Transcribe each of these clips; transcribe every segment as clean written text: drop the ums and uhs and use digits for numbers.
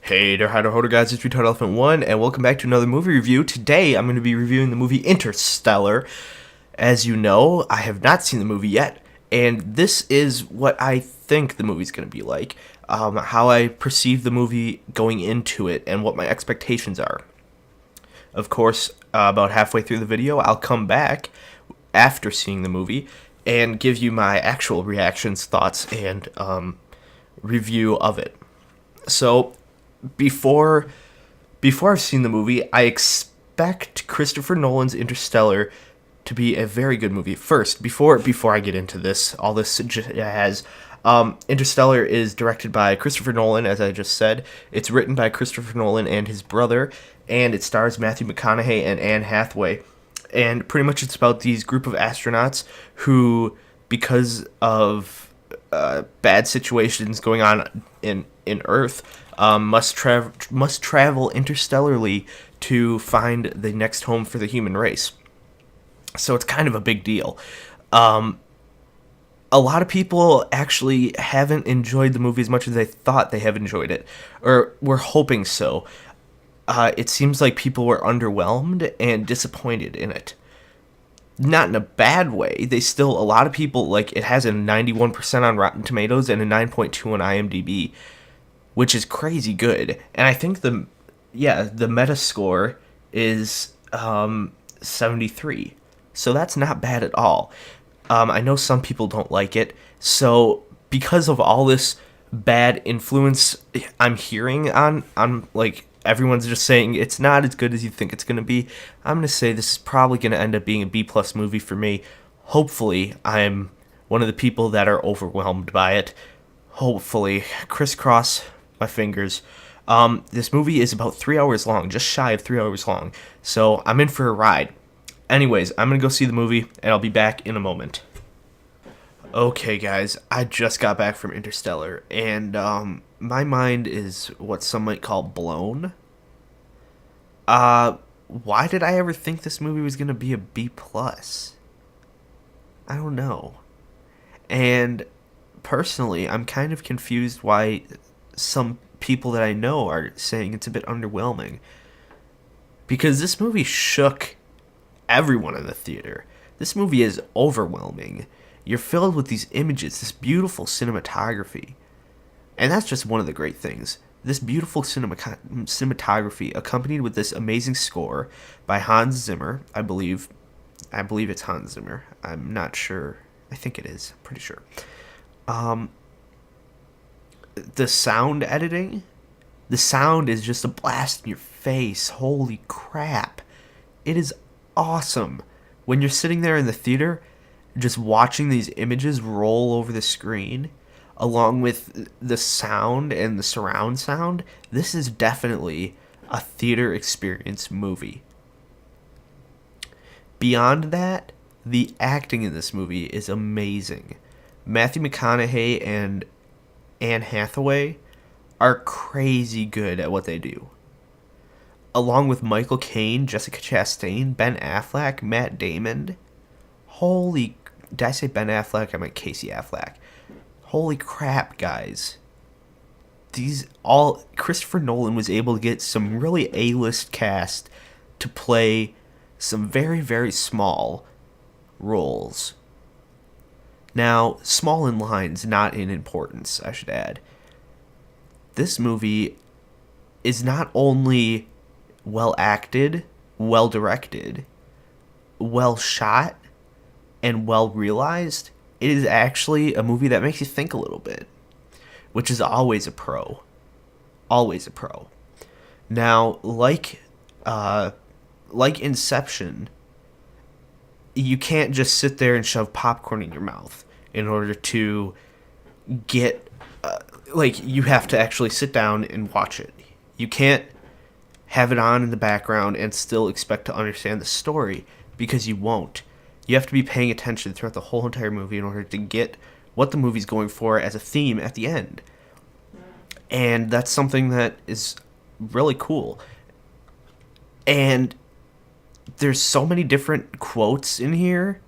Hey there, hi there, Hoder guys, it's Retard Elephant 1, and welcome back to another movie review. Today, I'm going to be reviewing the movie Interstellar. As you know, I have not seen the movie yet, and this is what I think the movie's going to be like, how I perceive the movie going into it, and what my expectations are. Of course, about halfway through the video, I'll come back after seeing the movie and give you my actual reactions, thoughts, and review of it. So, before I've seen the movie, I expect Christopher Nolan's Interstellar to be a very good movie. First, before I get into this, all this jazz, Interstellar is directed by Christopher Nolan, as I just said. It's written by Christopher Nolan and his brother, and it stars Matthew McConaughey and Anne Hathaway. And pretty much it's about these group of astronauts who, because of bad situations going on in Earth, must travel interstellarly to find the next home for the human race. So it's kind of a big deal. A lot of people actually haven't enjoyed the movie as much as they thought they have enjoyed it, or were hoping so. It seems like people were underwhelmed and disappointed in it. Not in a bad way. A lot of people, like, it has a 91% on Rotten Tomatoes and a 9.2 on IMDb, which is crazy good. And I think the Metascore is 73. So that's not bad at all. I know some people don't like it. So because of all this bad influence I'm hearing on like, everyone's just saying it's not as good as you think it's going to be, I'm going to say this is probably going to end up being a B+ movie for me. Hopefully, I'm one of the people that are overwhelmed by it. Hopefully. Crisscross my fingers. This movie is about 3 hours long, just shy of 3 hours long. So I'm in for a ride. Anyways, I'm going to go see the movie, and I'll be back in a moment. Okay, guys, I just got back from Interstellar, and my mind is what some might call blown. Why did I ever think this movie was going to be a B+? I don't know. And personally, I'm kind of confused why some people that I know are saying it's a bit underwhelming. Because this movie shook everyone in the theater. This movie is overwhelming. You're filled with these images, this beautiful cinematography. And that's just one of the great things. This beautiful cinematography accompanied with this amazing score by Hans Zimmer. I believe it's Hans Zimmer. I'm not sure. I think it is. I'm pretty sure. The sound editing. The sound is just a blast in your face. Holy crap. It is awesome. When you're sitting there in the theater, just watching these images roll over the screen, along with the sound and the surround sound, this is definitely a theater experience movie. Beyond that, the acting in this movie is amazing. Matthew McConaughey and Anne Hathaway are crazy good at what they do. Along with Michael Caine, Jessica Chastain, Ben Affleck, Matt Damon. Did I say Ben Affleck? I meant Casey Affleck. Holy crap, guys. Christopher Nolan was able to get some really A-list cast to play some very, very small roles. Now, small in lines, not in importance, I should add. This movie is not only well acted, well directed, well shot, and well realized, it is actually a movie that makes you think a little bit, which is always a pro. Always a pro. Now, like Inception, you can't just sit there and shove popcorn in your mouth in order to get, you have to actually sit down and watch it. You can't have it on in the background and still expect to understand the story, because you won't. You have to be paying attention throughout the whole entire movie in order to get what the movie's going for as a theme at the end. And that's something that is really cool. And there's so many different quotes in here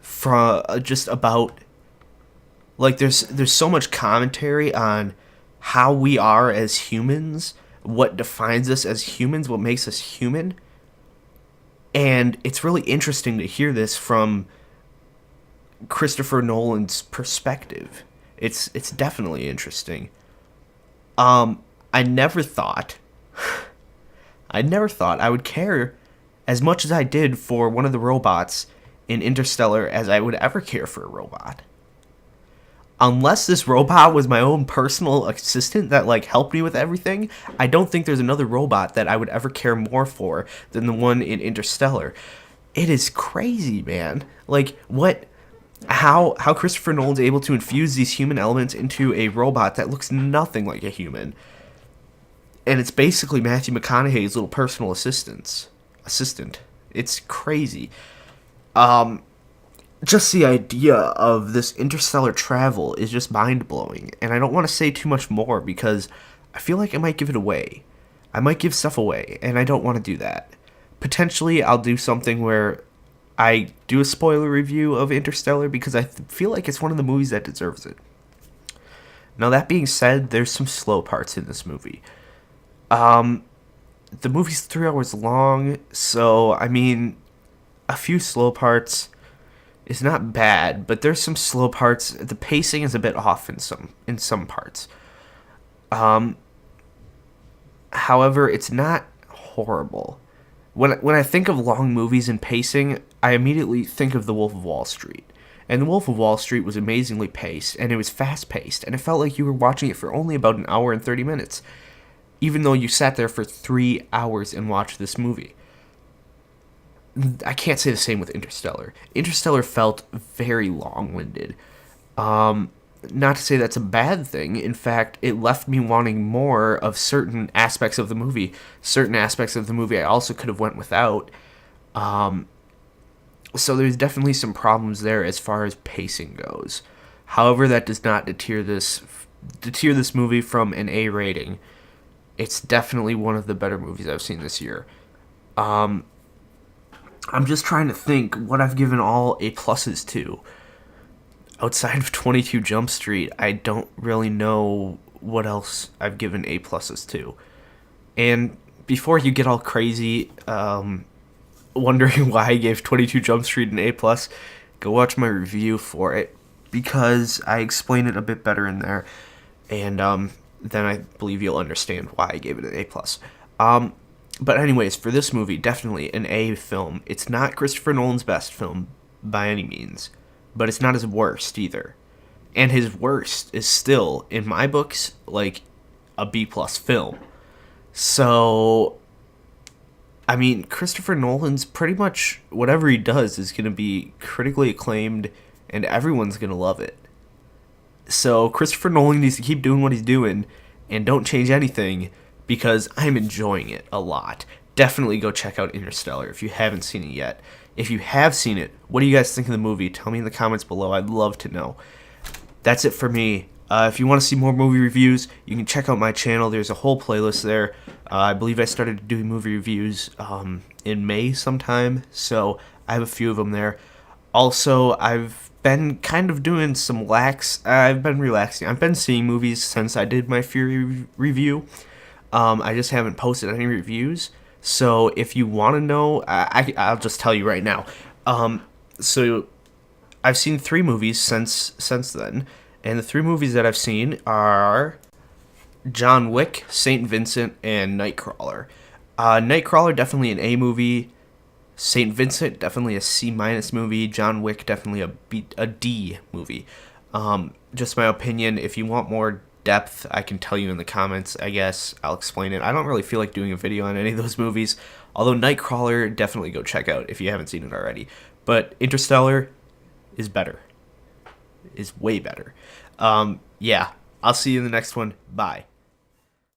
from just about, like, there's so much commentary on how we are as humans, what defines us as humans, what makes us human. And it's really interesting to hear this from Christopher Nolan's perspective. It's definitely interesting. I never thought I would care as much as I did for one of the robots in Interstellar as I would ever care for a robot. Unless this robot was my own personal assistant that like helped me with everything, I don't think there's another robot that I would ever care more for than the one in Interstellar. It is crazy, man. Like how Christopher Nolan's able to infuse these human elements into a robot that looks nothing like a human. And it's basically Matthew McConaughey's little personal assistant. It's crazy. Just the idea of this interstellar travel is just mind-blowing. And I don't want to say too much more because I feel like I might give it away. I might give stuff away, and I don't want to do that. Potentially, I'll do something where I do a spoiler review of Interstellar because I feel like it's one of the movies that deserves it. Now, that being said, there's some slow parts in this movie. The movie's 3 hours long, so, I mean, a few slow parts is not bad, but there's some slow parts. The pacing is a bit off in some parts. However, it's not horrible. When I think of long movies and pacing, I immediately think of The Wolf of Wall Street. And The Wolf of Wall Street was amazingly paced, and it was fast-paced, and it felt like you were watching it for only about an hour and 30 minutes, even though you sat there for 3 hours and watched this movie. I can't say the same with Interstellar. Interstellar felt very long-winded. Not to say that's a bad thing. In fact, it left me wanting more of certain aspects of the movie. Certain aspects of the movie I also could have went without. So there's definitely some problems there as far as pacing goes. However, that does not deter this movie from an A rating. It's definitely one of the better movies I've seen this year. I'm just trying to think what I've given all A pluses to. Outside of 22 Jump Street, I don't really know what else I've given A pluses to. And before you get all crazy, wondering why I gave 22 Jump Street an A plus, go watch my review for it because I explain it a bit better in there, and then I believe you'll understand why I gave it an A plus. But anyways, for this movie, definitely an A film. It's not Christopher Nolan's best film by any means, but it's not his worst either. And his worst is still, in my books, like a B plus film. So, I mean, Christopher Nolan's pretty much whatever he does is going to be critically acclaimed, and everyone's going to love it. So Christopher Nolan needs to keep doing what he's doing, and don't change anything, because I'm enjoying it a lot. Definitely go check out Interstellar if you haven't seen it yet. If you have seen it, what do you guys think of the movie? Tell me in the comments below. I'd love to know. That's it for me. If you want to see more movie reviews, you can check out my channel. There's a whole playlist there. I believe I started doing movie reviews in May sometime, so I have a few of them there. Also, I've been kind of doing some I've been relaxing. I've been seeing movies since I did my Fury review. I just haven't posted any reviews. So if you want to know, I'll just tell you right now. So I've seen 3 movies since then, and the 3 movies that I've seen are John Wick, St. Vincent, and Nightcrawler. Nightcrawler, definitely an A movie. St. Vincent, definitely a C- movie. John Wick, definitely a D movie. Just my opinion. If you want more depth, I can tell you in the comments, I guess. I'll explain it. I don't really feel like doing a video on any of those movies, although Nightcrawler, definitely go check out if you haven't seen it already. But Interstellar is better. Is way better. Yeah, I'll see you in the next one. Bye.